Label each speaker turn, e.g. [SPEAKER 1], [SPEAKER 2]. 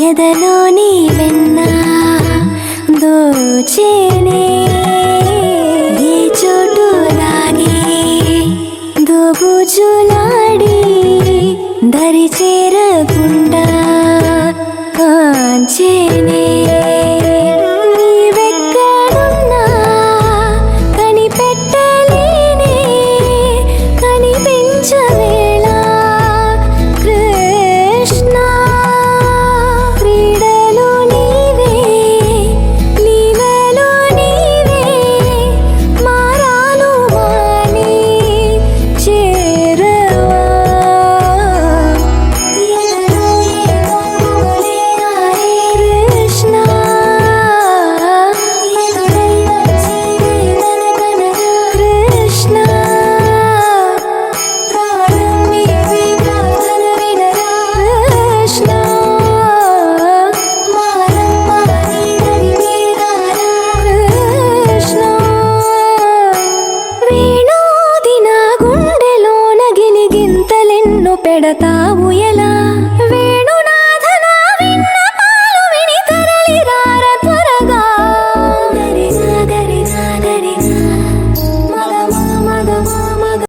[SPEAKER 1] ఎదలోని వెన్న దోచేనే ఏ చోటు లాగే దోబుజులాడి దరి చేరకుండా కాంచేనే నీవెక్కడున్నా కనిపెట్టలేనే కనిపించవేళ కృష్ణ క్రీడలు నీవే లీలలు నీవే మారాలు మాని చేరవా ఎదలో ఏదో మూలే ఆరే కృష్ణ ఎదురై వచ్చేనే తనకనగా కృష్ణ ప్రాణం నీవే ప్రార్థన వినరా కృష్ణ మారమ్మ నీ దరివేరారా కృష్ణ వేణోది నా గుండెలోన గిలిగింతలెన్నో పెడతావు ఎలా